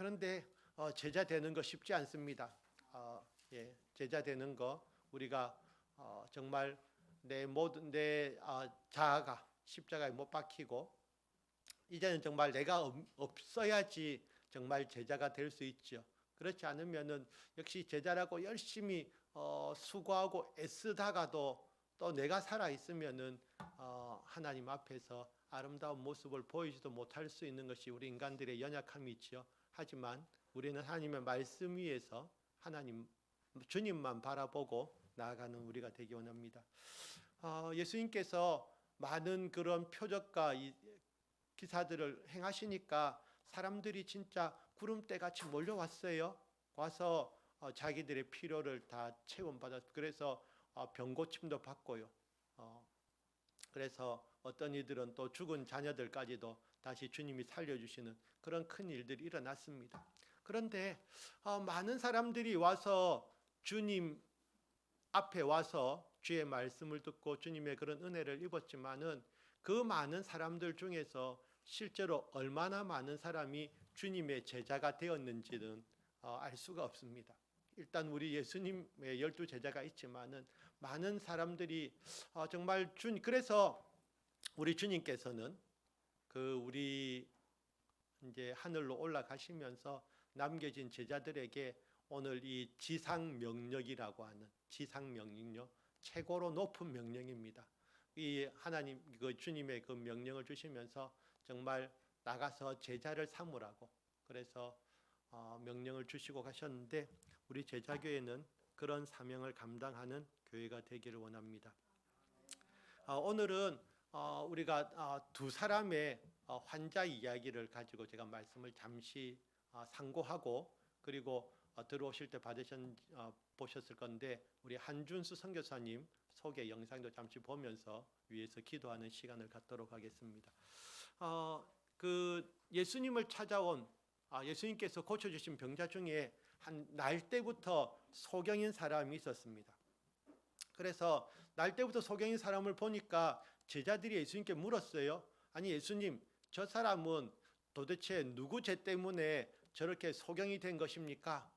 그런데 제자 되는 거 쉽지 않습니다. 제자 되는 거 우리가 정말 내 모든 자아가 십자가에 못 박히고 이제는 정말 내가 없어야지 정말 제자가 될 수 있죠. 그렇지 않으면은 역시 제자라고 열심히 수고하고 애쓰다가도 또 내가 살아 있으면은 하나님 앞에서 아름다운 모습을 보이지도 못할 수 있는 것이 우리 인간들의 연약함이 있죠. 하지만 우리는 하나님의 말씀 위에서 하나님 주님만 바라보고 나아가는 우리가 되기 원합니다. 예수님께서 많은 그런 표적과 기사들을 행하시니까 사람들이 진짜 구름대 같이 몰려왔어요. 와서 자기들의 필요를 다 체험받았. 그래서 병 고침도 받고요. 그래서 어떤 이들은 또 죽은 자녀들까지도 다시 주님이 살려주시는 그런 큰 일들이 일어났습니다. 그런데 많은 사람들이 와서 주님 앞에 와서 주의 말씀을 듣고 주님의 그런 은혜를 입었지만은 그 많은 사람들 중에서 실제로 얼마나 많은 사람이 주님의 제자가 되었는지는 알 수가 없습니다. 일단 우리 예수님의 12 제자가 있지만은 많은 사람들이 정말 그래서 우리 주님께서는 우리 이제 하늘로 올라가시면서 남겨진 제자들에게 오늘 이 지상 명령이라고 하는 지상 명령요, 최고로 높은 명령입니다. 이 하나님 주님의 그 명령을 주시면서 정말 나가서 제자를 삼으라고 그래서 명령을 주시고 가셨는데 우리 제자교회는 그런 사명을 감당하는 교회가 되기를 원합니다. 오늘은 우리가 두 사람의 환자 이야기를 가지고 제가 말씀을 잠시 상고하고 그리고 들어오실 때 보셨을 건데 우리 한준수 선교사님 소개 영상도 잠시 보면서 위에서 기도하는 시간을 갖도록 하겠습니다. 예수님을 찾아온 예수님께서 고쳐주신 병자 중에 한 날 때부터 소경인 사람이 있었습니다. 그래서 날 때부터 소경인 사람을 보니까 제자들이 예수님께 물었어요. 아니 예수님, 저 사람은 도대체 누구 죄 때문에 저렇게 소경이 된 것입니까?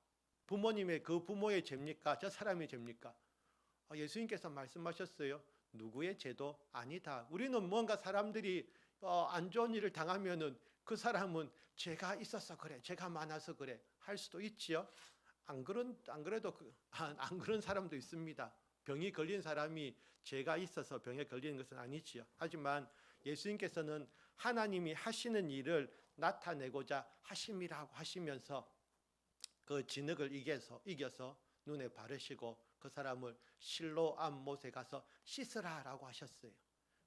부모님의 그 부모의 죄입니까? 저 사람의 죄입니까? 예수님께서 말씀하셨어요. 누구의 죄도 아니다. 우리는 뭔가 사람들이 안 좋은 일을 당하면은 그 사람은 죄가 있어서 그래, 죄가 많아서 그래 할 수도 있지요. 안 그래도 안 그런 사람도 있습니다. 병이 걸린 사람이 죄가 있어서 병에 걸리는 것은 아니지요. 하지만 예수님께서는 하나님이 하시는 일을 나타내고자 하심이라고 하시면서 그 진흙을 이겨서 눈에 바르시고 그 사람을 실로암 못에 가서 씻으라라고 하셨어요.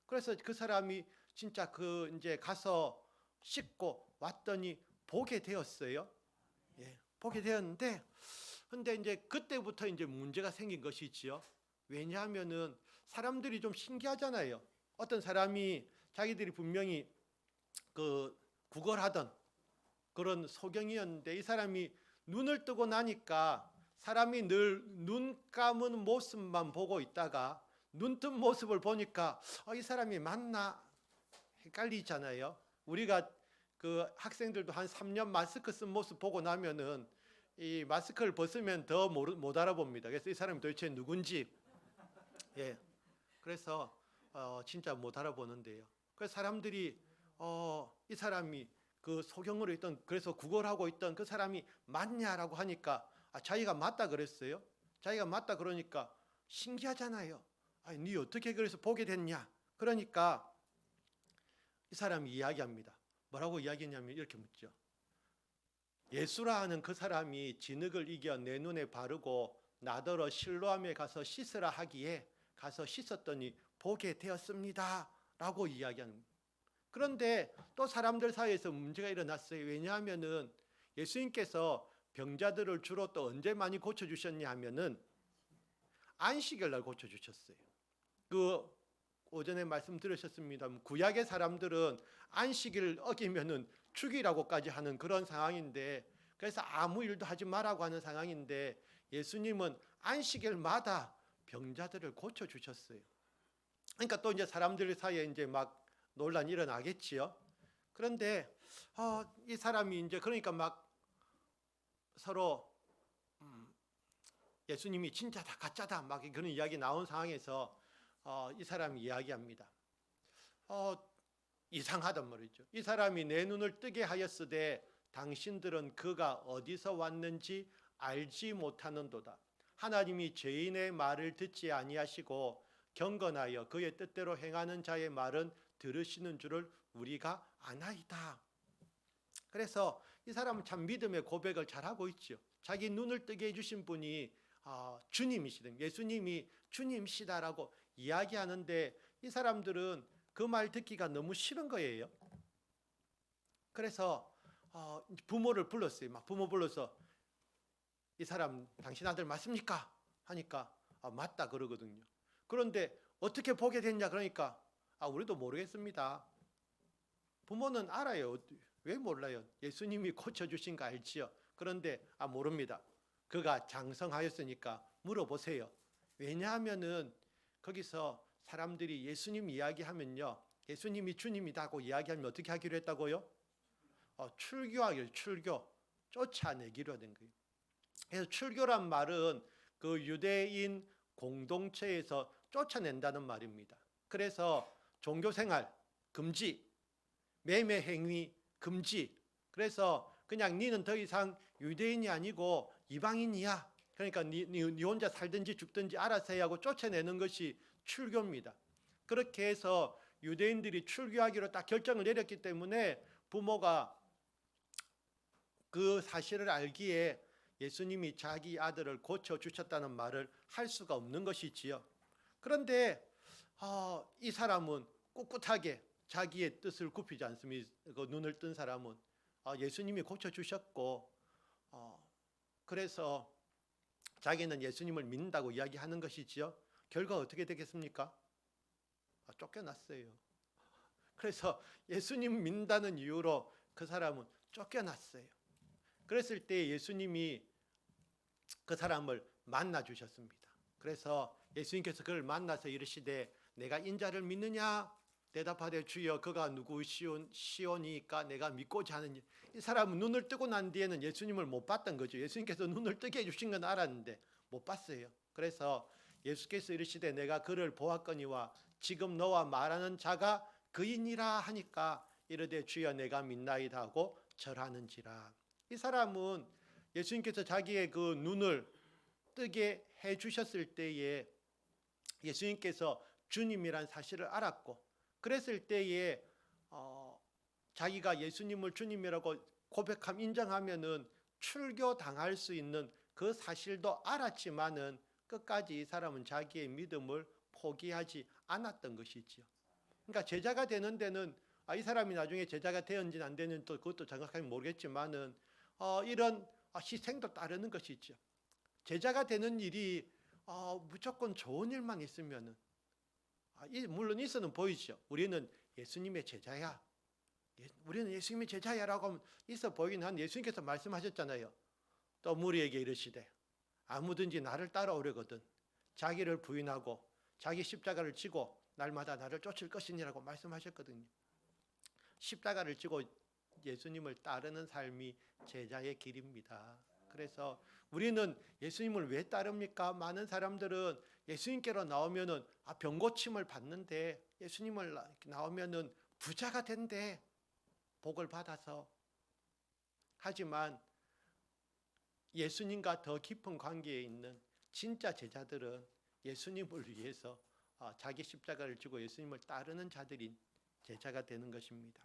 그래서 그 사람이 진짜 이제 가서 씻고 왔더니 보게 되었어요. 보게 되었는데, 근데 이제 그때부터 이제 문제가 생긴 것이지요. 왜냐하면은 사람들이 좀 신기하잖아요. 어떤 사람이 자기들이 분명히 구걸하던 그런 소경이었는데 이 사람이 눈을 뜨고 나니까 사람이 늘 눈 감은 모습만 보고 있다가 눈 뜬 모습을 보니까 이 사람이 맞나 헷갈리잖아요. 우리가 학생들도 한 3년 마스크 쓴 모습 보고 나면은 이 마스크를 벗으면 더 못 알아봅니다. 그래서 이 사람이 도대체 누군지 그래서 진짜 못 알아보는데요. 그래서 사람들이 이 사람이 그 소경으로 있던 그래서 구걸하고 있던 그 사람이 맞냐라고 하니까 자기가 맞다 그랬어요. 자기가 맞다 그러니까 신기하잖아요. 네 어떻게 그래서 보게 됐냐? 그러니까 이 사람이 이야기합니다. 뭐라고 이야기했냐면 이렇게 묻죠. 예수라 하는 그 사람이 진흙을 이겨 내 눈에 바르고 나더러 실로암에 가서 씻으라 하기에 가서 씻었더니 보게 되었습니다. 라고 이야기하는 거예요. 그런데 또 사람들 사이에서 문제가 일어났어요. 왜냐하면은 예수님께서 병자들을 주로 또 언제 많이 고쳐주셨냐 하면은 안식일 날 고쳐주셨어요. 오전에 말씀 들으셨습니다. 구약의 사람들은 안식일을 어기면은 죽이라고까지 하는 그런 상황인데 그래서 아무 일도 하지 말라고 하는 상황인데 예수님은 안식일마다 병자들을 고쳐주셨어요. 그러니까 또 이제 사람들 사이에 이제 막 논란이 일어나겠지요. 그런데 이 사람이 이제 그러니까 막 서로 예수님이 진짜다 가짜다 막 그런 이야기 나온 상황에서 이 사람이 이야기합니다. 이상하단 말이죠. 이 사람이 내 눈을 뜨게 하였으되 당신들은 그가 어디서 왔는지 알지 못하는도다. 하나님이 죄인의 말을 듣지 아니하시고 경건하여 그의 뜻대로 행하는 자의 말은 들으시는 줄을 우리가 아나이다. 그래서 이 사람은 참 믿음의 고백을 잘하고 있죠. 자기 눈을 뜨게 해주신 분이 주님이시든 예수님이 주님이시다라고 이야기하는데 이 사람들은 그 말 듣기가 너무 싫은 거예요. 그래서 부모를 불렀어요. 막 부모 불러서 이 사람 당신 아들 맞습니까? 하니까 맞다 그러거든요. 그런데 어떻게 보게 됐냐 그러니까 우리도 모르겠습니다. 부모는 알아요. 왜 몰라요? 예수님이 고쳐주신 거 알지요. 그런데 모릅니다. 그가 장성하였으니까 물어보세요. 왜냐하면은 거기서 사람들이 예수님 이야기하면요, 예수님이 주님이다고 이야기하면 어떻게 하기로 했다고요? 출교하기로, 출교, 쫓아내기로 된 거예요. 그래서 출교란 말은 그 유대인 공동체에서 쫓아낸다는 말입니다. 그래서 종교생활 금지, 매매 행위 금지. 그래서 그냥 니는 더 이상 유대인이 아니고 이방인이야. 그러니까 니 혼자 살든지 죽든지 알아서 해 하고 쫓아내는 것이 출교입니다. 그렇게 해서 유대인들이 출교하기로 딱 결정을 내렸기 때문에 부모가 그 사실을 알기에 예수님이 자기 아들을 고쳐주셨다는 말을 할 수가 없는 것이지요. 그런데 이 사람은 꿋꿋하게 자기의 뜻을 굽히지 않습니다. 그 눈을 뜬 사람은 예수님이 고쳐주셨고 그래서 자기는 예수님을 믿는다고 이야기하는 것이지요. 결과 어떻게 되겠습니까? 쫓겨났어요. 그래서 예수님 믿는다는 이유로 그 사람은 쫓겨났어요. 그랬을 때 예수님이 그 사람을 만나 주셨습니다. 그래서 예수님께서 그를 만나서 이르시되 내가 인자를 믿느냐? 대답하되 주여 그가 누구시오니까 내가 믿고자 하느니. 이 사람은 눈을 뜨고 난 뒤에는 예수님을 못 봤던 거죠. 예수님께서 눈을 뜨게 해주신 건 알았는데 못 봤어요. 그래서 예수께서 이르시되 내가 그를 보았거니와 지금 너와 말하는 자가 그이니라 하니까 이르되 주여 내가 믿나이다 하고 절하는지라. 이 사람은 예수님께서 자기의 그 눈을 뜨게 해주셨을 때에 예수님께서 주님이란 사실을 알았고 그랬을 때에 자기가 예수님을 주님이라고 고백함 인정하면은 출교 당할 수 있는 그 사실도 알았지만은 끝까지 이 사람은 자기의 믿음을 포기하지 않았던 것이지요. 그러니까 제자가 되는 데는 이 사람이 나중에 제자가 되었는지 안 되는지 또 그것도 정확하게 모르겠지만은 이런 희생도 따르는 것이죠. 제자가 되는 일이 무조건 좋은 일만 있으면은 물론 있어는 보이죠. 우리는 예수님의 제자야. 우리는 예수님의 제자야라고 하면 있어 보이긴 한 예수님께서 말씀하셨잖아요. 또 무리에게 이르시되 아무든지 나를 따라오려거든 자기를 부인하고 자기 십자가를 지고 날마다 나를 쫓을 것이니라고 말씀하셨거든요. 십자가를 지고 예수님을 따르는 삶이 제자의 길입니다. 그래서 우리는 예수님을 왜 따릅니까? 많은 사람들은 예수님께로 나오면은 병 고침을 받는데 예수님을 나오면은 부자가 된대. 복을 받아서. 하지만 예수님과 더 깊은 관계에 있는 진짜 제자들은 예수님을 위해서 자기 십자가를 지고 예수님을 따르는 자들인 제자가 되는 것입니다.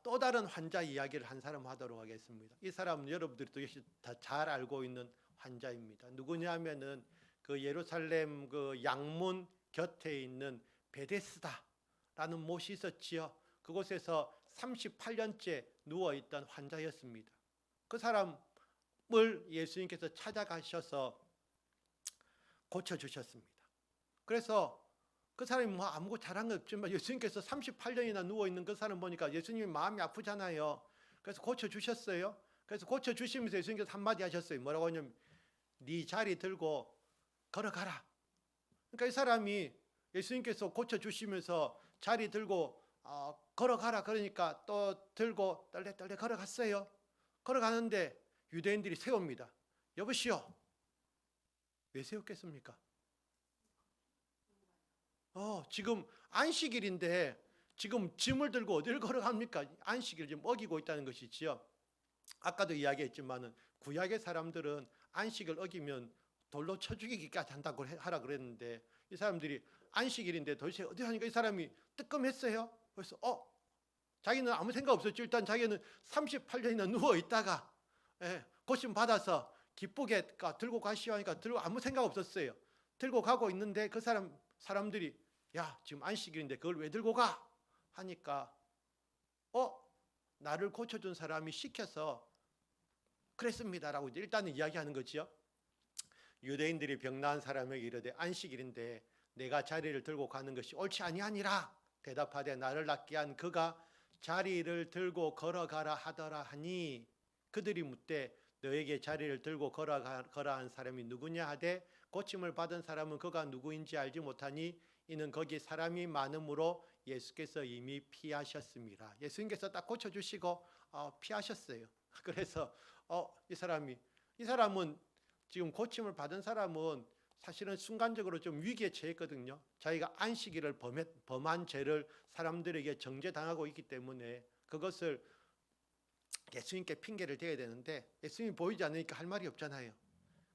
또 다른 환자 이야기를 한 사람 하도록 하겠습니다. 이 사람은 여러분들도 역시 다 잘 알고 있는 환자입니다. 누구냐면은 그 예루살렘 그 양문 곁에 있는 베데스다라는 못이 있었지요. 그곳에서 38년째 누워 있던 환자였습니다. 그 사람을 예수님께서 찾아가셔서 고쳐 주셨습니다. 그래서 그 사람이 아무것도 잘한 거 없지만 예수님께서 38년이나 누워 있는 그 사람 보니까 예수님이 마음이 아프잖아요. 그래서 고쳐 주셨어요. 그래서 고쳐 주시면서 예수님께서 한마디 하셨어요. 뭐라고 하냐면 네 자리 들고 걸어가라. 그러니까 이 사람이 예수님께서 고쳐 주시면서 자리 들고 걸어가라 그러니까 또 들고 떨레떨레 걸어갔어요. 걸어가는데 유대인들이 세웁니다. 여보시오. 왜 세웠겠습니까? 지금 안식일인데 지금 짐을 들고 어디를 걸어갑니까? 안식일을 지금 어기고 있다는 것이지요. 아까도 이야기했지만은 구약의 사람들은 안식을 어기면 돌로 쳐 죽이기까지 한다고 하라 그랬는데 이 사람들이 안식일인데 도대체 어디 하니까 이 사람이 뜨끔했어요. 그래서 자기는 아무 생각 없었죠. 일단 자기는 38년이나 누워 있다가 고침 받아서 기쁘게 들고 가시오 하니까 들고 아무 생각 없었어요. 들고 가고 있는데 그 사람들이 야 지금 안식일인데 그걸 왜 들고 가? 하니까 나를 고쳐준 사람이 시켜서 그랬습니다라고 일단은 이야기하는 거지요. 유대인들이 병나은 사람에게 이르되 안식일인데 내가 자리를 들고 가는 것이 옳지 아니하니라 대답하되 나를 낫게 한 그가 자리를 들고 걸어가라 하더라 하니 그들이 묻되 너에게 자리를 들고 걸어가라 한 사람이 누구냐 하되 고침을 받은 사람은 그가 누구인지 알지 못하니 이는 거기 사람이 많음으로 예수께서 이미 피하셨습니다. 예수님께서 딱 고쳐주시고 피하셨어요. 그래서 이 사람은 지금 고침을 받은 사람은 사실은 순간적으로 좀 위기에 처했거든요. 자기가 안식일을 범한 죄를 사람들에게 정죄당하고 있기 때문에 그것을 예수님께 핑계를 대야 되는데 예수님이 보이지 않으니까 할 말이 없잖아요.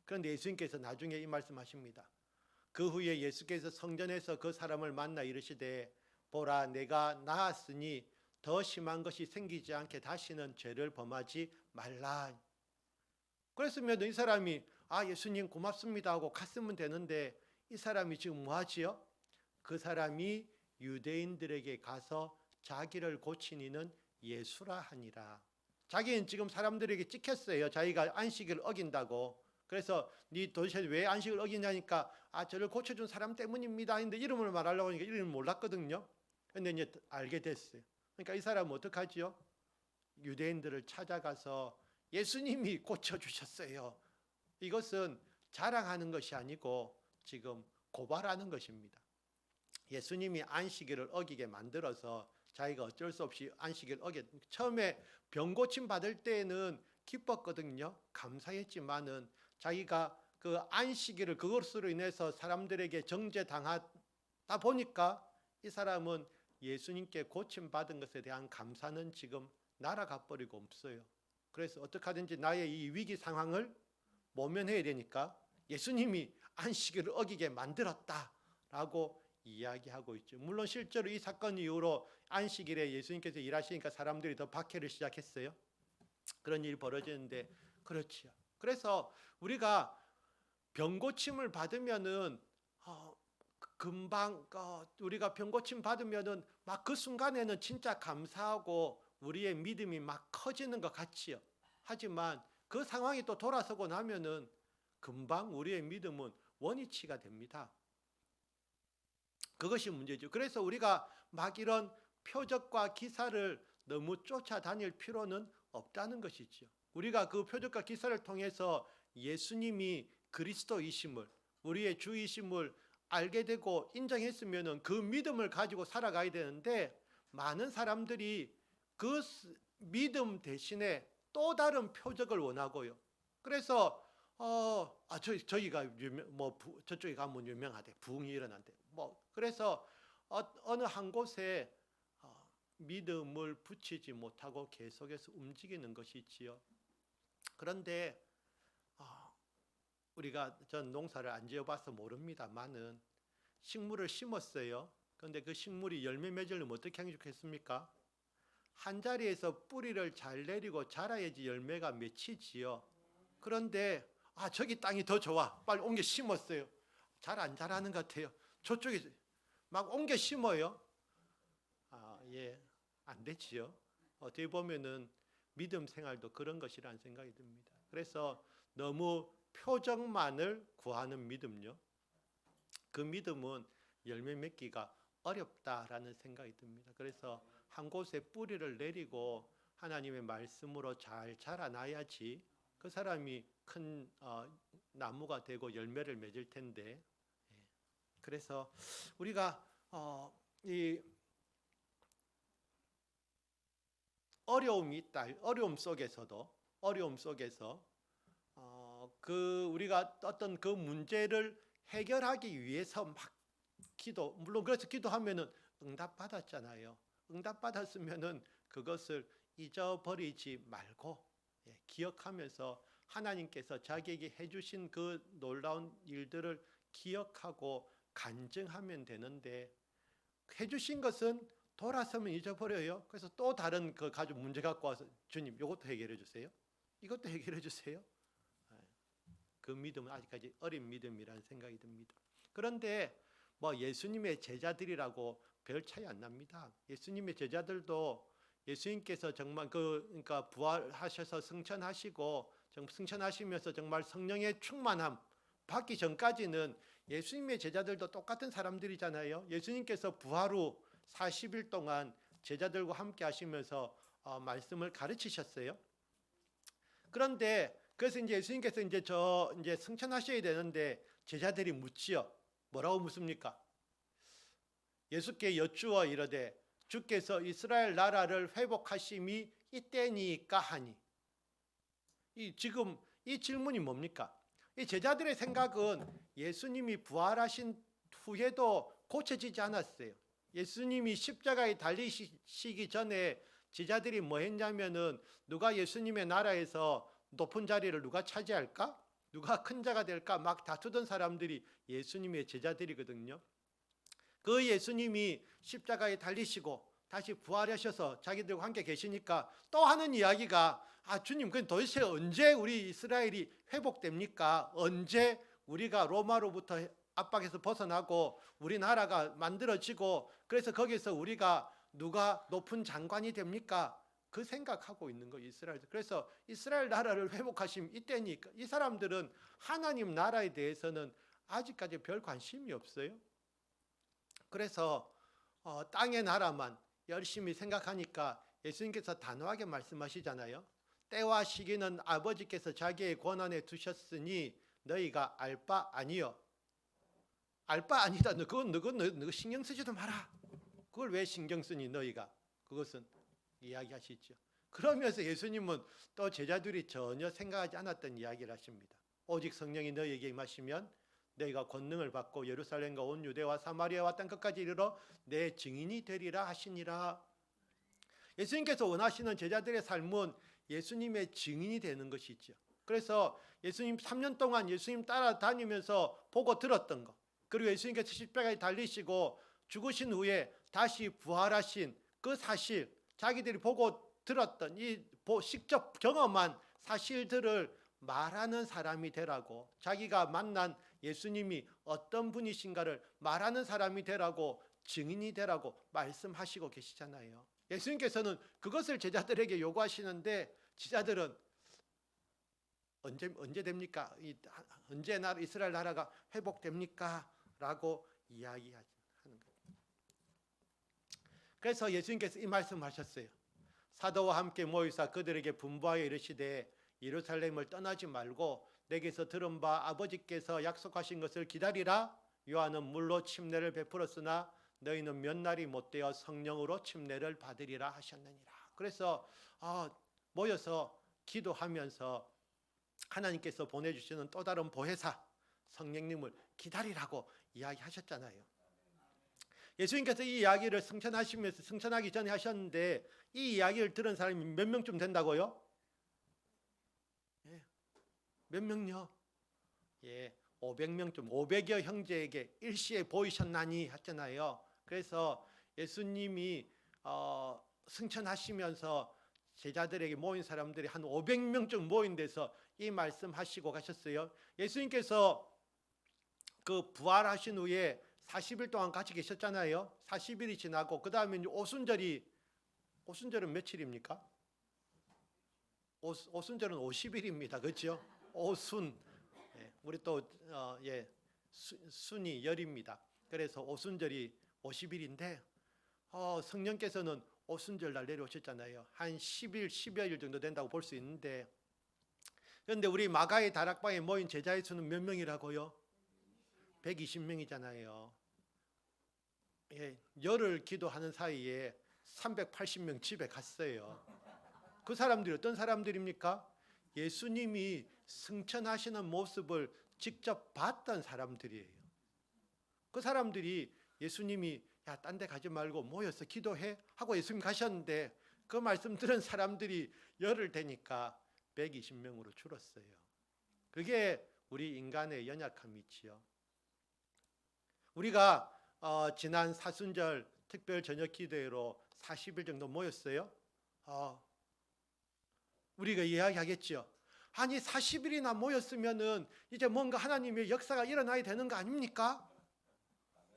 그런데 예수님께서 나중에 이 말씀하십니다. 그 후에 예수께서 성전에서 그 사람을 만나 이르시되 보라 내가 나았으니 더 심한 것이 생기지 않게 다시는 죄를 범하지 말라. 그랬으면 이 사람이 예수님 고맙습니다 하고 갔으면 되는데 이 사람이 지금 뭐 하지요? 그 사람이 유대인들에게 가서 자기를 고친 이는 예수라 하니라. 자기는 지금 사람들에게 찍혔어요. 자기가 안식일을 어긴다고. 그래서 네 도대체 왜 안식을 어기냐니까 저를 고쳐준 사람 때문입니다 했는데 이름을 말하려고 하니까 이름을 몰랐거든요. 근데 이제 알게 됐어요. 그러니까 이 사람은 어떡하지요? 유대인들을 찾아가서 예수님이 고쳐주셨어요. 이것은 자랑하는 것이 아니고 지금 고발하는 것입니다. 예수님이 안식일을 어기게 만들어서 자기가 어쩔 수 없이 안식일을 처음에 병 고침 받을 때에는 기뻤거든요. 감사했지만은 자기가 그 안식일을 그것으로 인해서 사람들에게 정죄당하다 보니까 이 사람은 예수님께 고침 받은 것에 대한 감사는 지금 날아가 버리고 없어요. 그래서 어떻게 하든지 나의 이 위기 상황을 모면해야 되니까 예수님이 안식일을 어기게 만들었다라고 이야기하고 있죠. 물론 실제로 이 사건 이후로 안식일에 예수님께서 일하시니까 사람들이 더 박해를 시작했어요. 그런 일이 벌어지는데 그렇지요. 그래서 우리가 병고침을 받으면은 금방 우리가 병고침 받으면은 막 그 순간에는 진짜 감사하고 우리의 믿음이 막 커지는 것 같지요. 하지만 그 상황이 또 돌아서고 나면은 금방 우리의 믿음은 원위치가 됩니다. 그것이 문제죠. 그래서 우리가 막 이런 표적과 기사를 너무 쫓아다닐 필요는 없다는 것이죠. 우리가 그 표적과 기사를 통해서 예수님이 그리스도이심을, 우리의 주이심을 알게 되고 인정했으면 그 믿음을 가지고 살아가야 되는데 많은 사람들이 그 믿음 대신에 또 다른 표적을 원하고요. 그래서 저희가 저쪽에 가면 유명하대. 부흥이 일어난대. 그래서 어느 한 곳에 믿음을 붙이지 못하고 계속해서 움직이는 것이지요. 그런데 우리가 전 농사를 안 지어봐서 모릅니다만은 식물을 심었어요. 그런데 그 식물이 열매 맺으려면 어떻게 하는 게 좋겠습니까? 한 자리에서 뿌리를 잘 내리고 자라야지 열매가 맺히지요. 그런데 저기 땅이 더 좋아. 빨리 옮겨 심었어요. 잘 안 자라는 것 같아요. 저쪽에 막 옮겨 심어요. 안 되지요. 어떻게 보면은 믿음 생활도 그런 것이라는 생각이 듭니다. 그래서 너무 표적만을 구하는 믿음요. 그 믿음은 열매 맺기가 어렵다라는 생각이 듭니다. 그래서 한 곳에 뿌리를 내리고 하나님의 말씀으로 잘 자라나야지 그 사람이 큰 나무가 되고 열매를 맺을 텐데. 그래서 우리가 이 어려움이 있다. 어려움 속에서도 어려움 속에서 우리가 어떤 그 문제를 해결하기 위해서 막 물론 그래서 기도하면은 응답 받았잖아요. 응답 받았으면은 그것을 잊어버리지 말고 기억하면서 하나님께서 자기에게 해주신 그 놀라운 일들을 기억하고 간증하면 되는데, 해주신 것은 돌아서면 잊어버려요. 그래서 또 다른 그 가지고 문제 갖고 와서 주님 이것도 해결해 주세요, 이것도 해결해 주세요. 그 믿음은 아직까지 어린 믿음이라는 생각이 듭니다. 그런데 뭐 예수님의 제자들이라고 별 차이 안 납니다. 예수님의 제자들도 예수님께서 정말 그러니까 부활하셔서 승천하시고 승천하시면서 정말 성령의 충만함 받기 전까지는 예수님의 제자들도 똑같은 사람들이잖아요. 예수님께서 부활 후 40일 동안 제자들과 함께 하시면서 말씀을 가르치셨어요. 그런데 그래서 이제 예수님께서 이제 승천하셔야 되는데 제자들이 묻지요. 뭐라고 묻습니까? 예수께 여쭈어 이르되 주께서 이스라엘 나라를 회복하심이 이때니까 하니. 지금 이 질문이 뭡니까? 이 제자들의 생각은 예수님이 부활하신 후에도 고쳐지지 않았어요. 예수님이 십자가에 달리시기 전에 제자들이 뭐 했냐면은 누가 예수님의 나라에서 높은 자리를 누가 차지할까? 누가 큰 자가 될까? 막 다투던 사람들이 예수님의 제자들이거든요. 그 예수님이 십자가에 달리시고 다시 부활하셔서 자기들과 함께 계시니까 또 하는 이야기가 주님, 그 도대체 언제 우리 이스라엘이 회복됩니까? 언제 우리가 로마로부터 압박에서 벗어나고 우리나라가 만들어지고 그래서 거기서 우리가 누가 높은 장관이 됩니까? 그 생각하고 있는 거예요, 이스라엘. 그래서 이스라엘 나라를 회복하심 이때니까. 이 사람들은 하나님 나라에 대해서는 아직까지 별 관심이 없어요. 그래서 땅의 나라만 열심히 생각하니까 예수님께서 단호하게 말씀하시잖아요. 때와 시기는 아버지께서 자기의 권한에 두셨으니 너희가 알 바 아니요. 알 바 아니다. 너 신경 쓰지도 마라. 그걸 왜 신경 쓰니 너희가. 그것은 이야기하시죠. 그러면서 예수님은 또 제자들이 전혀 생각하지 않았던 이야기를 하십니다. 오직 성령이 너희에게 임하시면 너희가 권능을 받고 예루살렘과 온 유대와 사마리아와 땅 끝까지 이르러 내 증인이 되리라 하시니라. 예수님께서 원하시는 제자들의 삶은 예수님의 증인이 되는 것이죠. 그래서 예수님 3년 동안 예수님 따라다니면서 보고 들었던 것, 그리고 예수님께서 십자가에 달리시고 죽으신 후에 다시 부활하신 그 사실, 자기들이 보고 들었던 이 직접 경험한 사실들을 말하는 사람이 되라고, 자기가 만난 예수님이 어떤 분이신가를 말하는 사람이 되라고, 증인이 되라고 말씀하시고 계시잖아요. 예수님께서는 그것을 제자들에게 요구하시는데 제자들은 언제 됩니까? 언제 이스라엘 나라가 회복됩니까? 라고 이야기하는 거예요. 그래서 예수님께서 이 말씀하셨어요. 사도와 함께 모이사 그들에게 분부하여 이르시되 예루살렘을 떠나지 말고 내게서 들은 바 아버지께서 약속하신 것을 기다리라. 요한은 물로 침례를 베풀었으나 너희는 몇 날이 못되어 성령으로 침례를 받으리라 하셨느니라. 그래서 모여서 기도하면서 하나님께서 보내주시는 또 다른 보혜사 성령님을 기다리라고 이야기하셨잖아요. 예수님께서 이 이야기를 승천하기 전에 하셨는데 이 이야기를 들은 사람이 몇 명쯤 된다고요? 몇 명요? 500명쯤, 500여 형제에게 일시에 보이셨나니 했잖아요. 그래서 예수님이 승천하시면서 제자들에게 모인 사람들이 한 500명쯤 모인 데서 이 말씀하시고 가셨어요. 예수님께서 그 부활하신 후에 40일 동안 같이 계셨잖아요. 40일이 지나고 그 다음에 오순절은 며칠입니까? 오순절은 50일입니다. 그렇죠? 오순, 우리 또 순이 열입니다. 그래서 오순절이 50일인데 성령께서는 오순절 날 내려오셨잖아요. 한 10일, 10여 일 정도 된다고 볼 수 있는데, 그런데 우리 마가의 다락방에 모인 제자의 수는 몇 명이라고요? 120명이잖아요. 열흘 기도하는 사이에 380명 집에 갔어요. 그 사람들이 어떤 사람들입니까? 예수님이 승천하시는 모습을 직접 봤던 사람들이에요. 그 사람들이 예수님이 야, 딴 데 가지 말고 모여서 기도해 하고 예수님 가셨는데 그 말씀 들은 사람들이 열흘 되니까 120명으로 줄었어요. 그게 우리 인간의 연약함이지요. 우리가 지난 사순절 특별 저녁 기도회로 40일 정도 모였어요. 우리가 이야기하겠죠. 아니 40일이나 모였으면은 이제 뭔가 하나님의 역사가 일어나야 되는 거 아닙니까?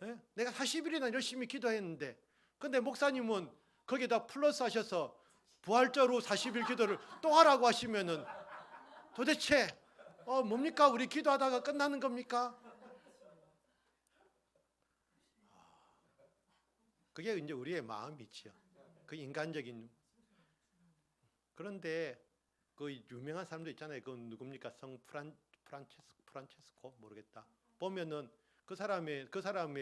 네? 내가 40일이나 열심히 기도했는데, 근데 목사님은 거기다 플러스 하셔서 부활절 후 40일 기도를 또 하라고 하시면은 도대체 뭡니까? 우리 기도하다가 끝나는 겁니까? 그게 이제 우리의 마음이지요. 그 인간적인. 그런데 그 유명한 사람도 있잖아요. 그 누굽니까? 성 프란체스코 모르겠다. 보면은 그 사람의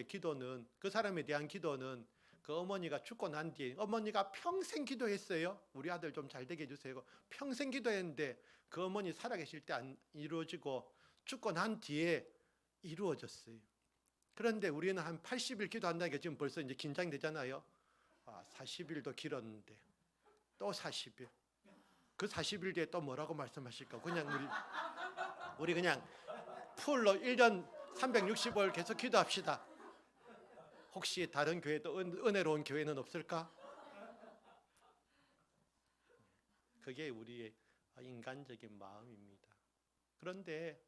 기도는, 그 사람에 대한 기도는 그 어머니가 죽고 난 뒤에 어머니가 평생 기도했어요. 우리 아들 좀 잘 되게 해주세요. 평생 기도했는데 그 어머니 살아계실 때 안 이루어지고 죽고 난 뒤에 이루어졌어요. 그런데 우리는 한 80일 기도한다니까 지금 벌써 이제 긴장되잖아요. 40일도 길었는데 또 40일. 그 40일 뒤에 또 뭐라고 말씀하실까? 그냥 우리 그냥 풀로 1년 365일 계속 기도합시다. 혹시 다른 교회도 은혜로운 교회는 없을까? 그게 우리의 인간적인 마음입니다. 그런데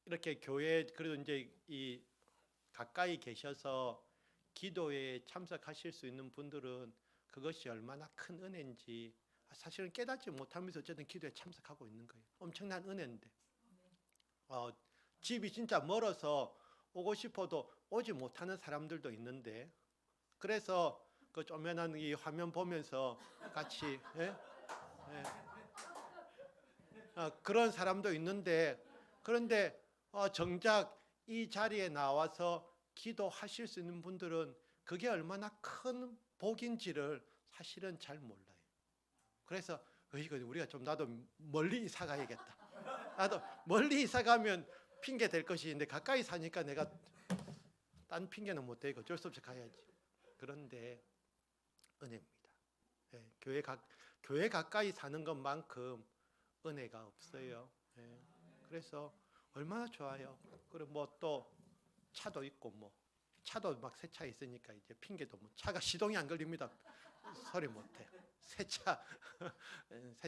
이렇게 교회 그래도 이제 이 가까이 계셔서 기도에 참석하실 수 있는 분들은 그것이 얼마나 큰 은혜인지 사실은 깨닫지 못하면서 어쨌든 기도에 참석하고 있는 거예요. 엄청난 은혜인데 집이 진짜 멀어서 오고 싶어도 오지 못하는 사람들도 있는데, 그래서 그 쪼매난 이 화면 보면서 같이 그런 사람도 있는데, 그런데 정작 이 자리에 나와서 기도하실 수 있는 분들은 그게 얼마나 큰 복인지를 사실은 잘 몰라요. 그래서 이거 우리가 좀 나도 멀리 이사 가야겠다. 나도 멀리 이사 가면 핑계 될 것인데 가까이 사니까 내가 딴 핑계는 못 대고 어쩔 수 없이 가야지. 그런데 은혜입니다. 교회 가까이 사는 것만큼 은혜가 없어요. 그래서 얼마나 좋아요. 그리고 뭐 또 차도 있고 뭐 차도 막 새 차 있으니까 이제 핑계도 뭐 차가 시동이 안 걸립니다. 소리 못해. 새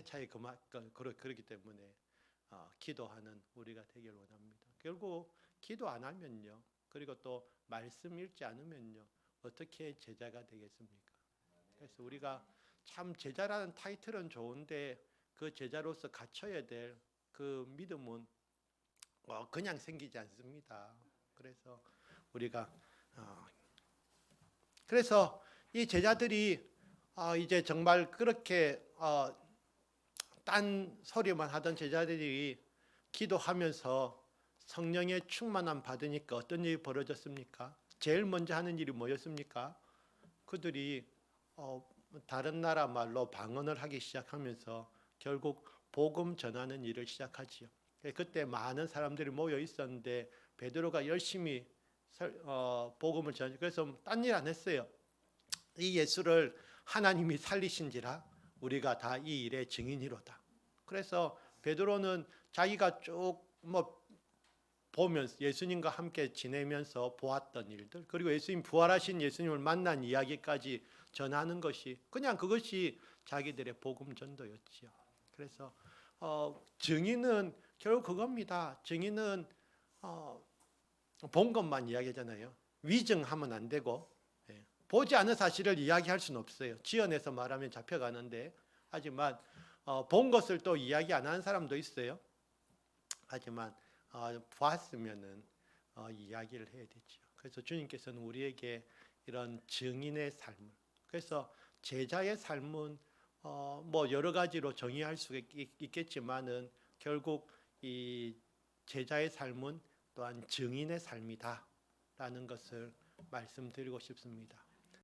차에 그러기 때문에 기도하는 우리가 되길 원합니다. 결국 기도 안 하면요, 그리고 또 말씀 읽지 않으면요, 어떻게 제자가 되겠습니까? 그래서 우리가 참 제자라는 타이틀은 좋은데 그 제자로서 갖춰야 될 그 믿음은 그냥 생기지 않습니다. 그래서 우리가 그래서 이 제자들이 이제 정말 그렇게 딴 소리만 하던 제자들이 기도하면서 성령의 충만함 받으니까 어떤 일이 벌어졌습니까? 제일 먼저 하는 일이 뭐였습니까? 그들이 다른 나라 말로 방언을 하기 시작하면서 결국 복음 전하는 일을 시작하지요. 그때 많은 사람들이 모여 있었는데 베드로가 열심히 복음을 전하죠. 그래서 딴 일 안 했어요. 이 예수를 하나님이 살리신지라 우리가 다 이 일의 증인이로다. 그래서 베드로는 자기가 쭉 보면서 예수님과 함께 지내면서 보았던 일들, 그리고 예수님 부활하신 예수님을 만난 이야기까지 전하는 것이 그냥 그것이 자기들의 복음 전도였지요. 그래서 증인은 결국 그겁니다. 증인은 본 것만 이야기하잖아요. 위증하면 안 되고 보지 않은 사실을 이야기할 수는 없어요. 지어내서 말하면 잡혀가는데, 하지만 본 것을 또 이야기 안 하는 사람도 있어요. 하지만 봤으면은 이야기를 해야 되죠. 그래서 주님께서는 우리에게 이런 증인의 삶을, 그래서 제자의 삶은 뭐 여러 가지로 정의할 수 있겠지만은 결국 이 제자의 삶은 또한 증인의 삶이다라는 것을 말씀드리고 싶습니다.